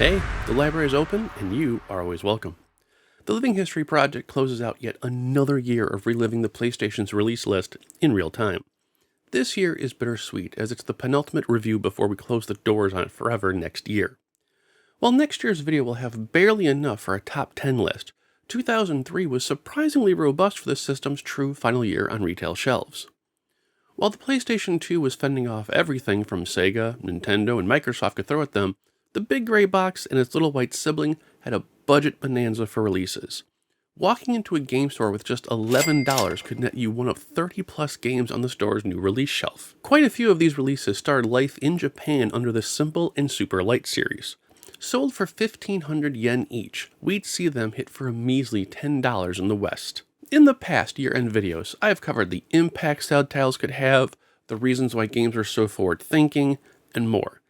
Hey, the library is open, and you are always welcome. The Living History Project closes out yet another year of reliving the PlayStation's release list in real time. This year is bittersweet, as it's the penultimate review before we close the doors on it forever next year. While next year's video will have barely enough for a top 10 list, 2003 was surprisingly robust for the system's true final year on retail shelves. While the PlayStation 2 was fending off everything from Sega, Nintendo, and Microsoft could throw at them, the big gray box and its little white sibling had a budget bonanza for releases. Walking into a game store with just $11 could net you one of 30 plus games on the store's new release shelf. Quite a few of these releases started life in Japan under the Simple and Super Light series. Sold for 1,500 yen each, we'd see them hit for a measly $10 in the West. In the past year-end videos, I have covered the impact style titles could have, the reasons why games are so forward-thinking, and more.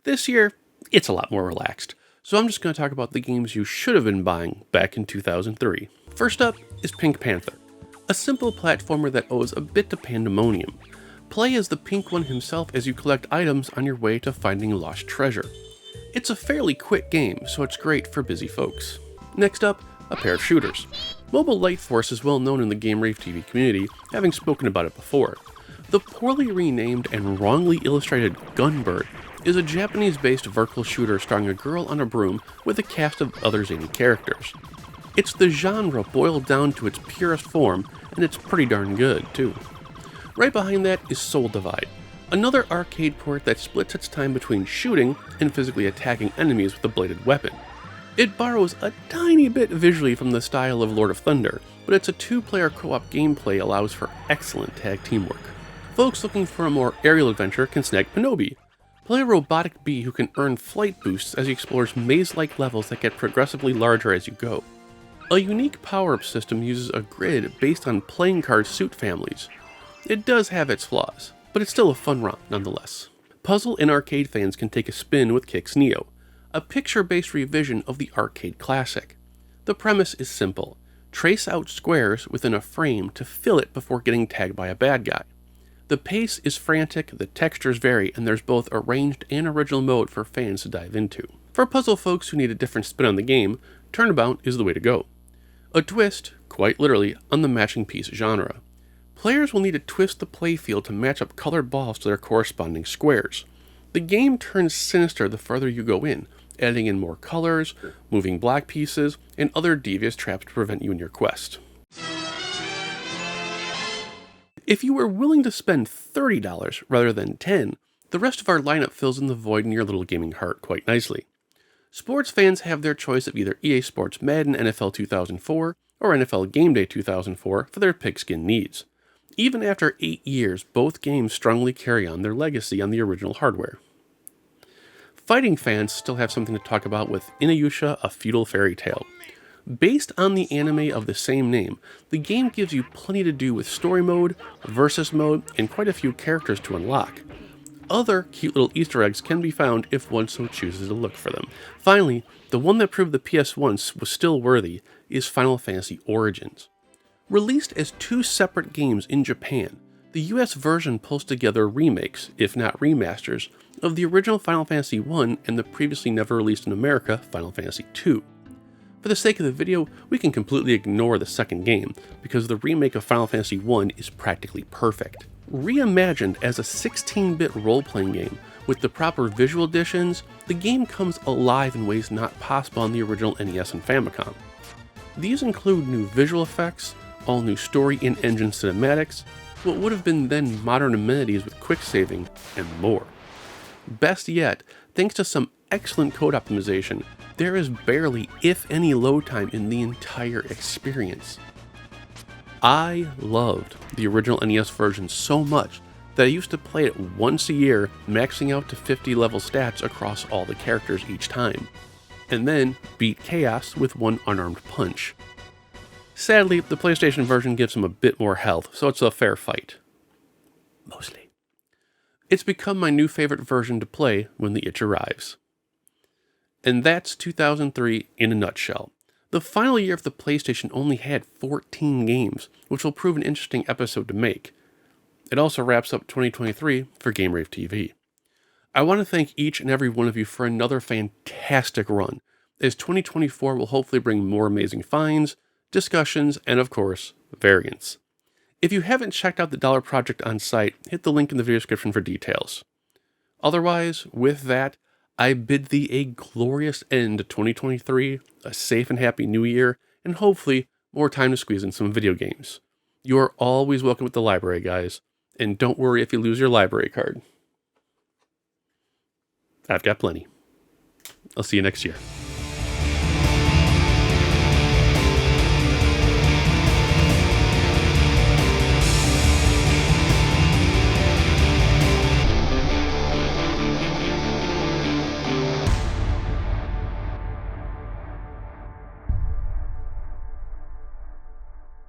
This year, it's a lot more relaxed, so I'm just going to talk about the games you should have been buying back in 2003. First up is Pink Panther, a simple platformer that owes a bit to pandemonium. Play as the Pink One himself as you collect items on your way to finding lost treasure. It's a fairly quick game, so it's great for busy folks. Next up, a pair of shooters. Mobile Light Force is well known in the Game-Rave TV community, having spoken about it before. The poorly renamed and wrongly illustrated Gunbird is a Japanese-based vertical shooter starring a girl on a broom with a cast of other zany characters. It's the genre boiled down to its purest form, and it's pretty darn good, too. Right behind that is Soul Divide, another arcade port that splits its time between shooting and physically attacking enemies with a bladed weapon. It borrows a tiny bit visually from the style of Lord of Thunder, but its a two-player co-op gameplay allows for excellent tag teamwork. Folks looking for a more aerial adventure can snag Pinobi. Play a robotic bee who can earn flight boosts as he explores maze-like levels that get progressively larger as you go. A unique power-up system uses a grid based on playing card suit families. It does have its flaws, but it's still a fun romp nonetheless. Puzzle and arcade fans can take a spin with Kix Neo, a picture-based revision of the arcade classic. The premise is simple. Trace out squares within a frame to fill it before getting tagged by a bad guy. The pace is frantic, the textures vary, and there's both arranged and original mode for fans to dive into. For puzzle folks who need a different spin on the game, Turnabout is the way to go. A twist, quite literally, on the matching piece genre. Players will need to twist the playfield to match up colored balls to their corresponding squares. The game turns sinister the further you go in, adding in more colors, moving black pieces, and other devious traps to prevent you in your quest. If you were willing to spend $30 rather than $10, the rest of our lineup fills in the void in your little gaming heart quite nicely. Sports fans have their choice of either EA Sports Madden NFL 2004 or NFL Game Day 2004 for their pigskin needs. Even after 8 years, both games strongly carry on their legacy on the original hardware. Fighting fans still have something to talk about with Inuyasha: A Feudal Fairy Tale. Based on the anime of the same name, the game gives you plenty to do with story mode, versus mode, and quite a few characters to unlock. Other cute little Easter eggs can be found if one so chooses to look for them. Finally, the one that proved the PS1 was still worthy is Final Fantasy Origins. Released as two separate games in Japan, the US version pulls together remakes, if not remasters, of the original Final Fantasy I and the previously never released in America Final Fantasy II. For the sake of the video, we can completely ignore the second game, because the remake of Final Fantasy I is practically perfect. Reimagined as a 16-bit role-playing game, with the proper visual additions, the game comes alive in ways not possible on the original NES and Famicom. These include new visual effects, all new story and engine cinematics, what would have been then modern amenities with quick saving, and more. Best yet, thanks to some excellent code optimization, there is barely, if any, load time in the entire experience. I loved the original NES version so much that I used to play it once a year, maxing out to 50 level stats across all the characters each time, and then beat Chaos with one unarmed punch. Sadly, the PlayStation version gives him a bit more health, so it's a fair fight. Mostly. It's become my new favorite version to play when the itch arrives. And that's 2003 in a nutshell. The final year of the PlayStation only had 14 games, which will prove an interesting episode to make. It also wraps up 2023 for Game-Rave TV. I want to thank each and every one of you for another fantastic run, as 2024 will hopefully bring more amazing finds, discussions, and of course, variants. If you haven't checked out the Dollar Project on site, hit the link in the video description for details. Otherwise, with that, I bid thee a glorious end to 2023, a safe and happy new year, and hopefully more time to squeeze in some video games. You are always welcome at the library, guys, and don't worry if you lose your library card. I've got plenty. I'll see you next year.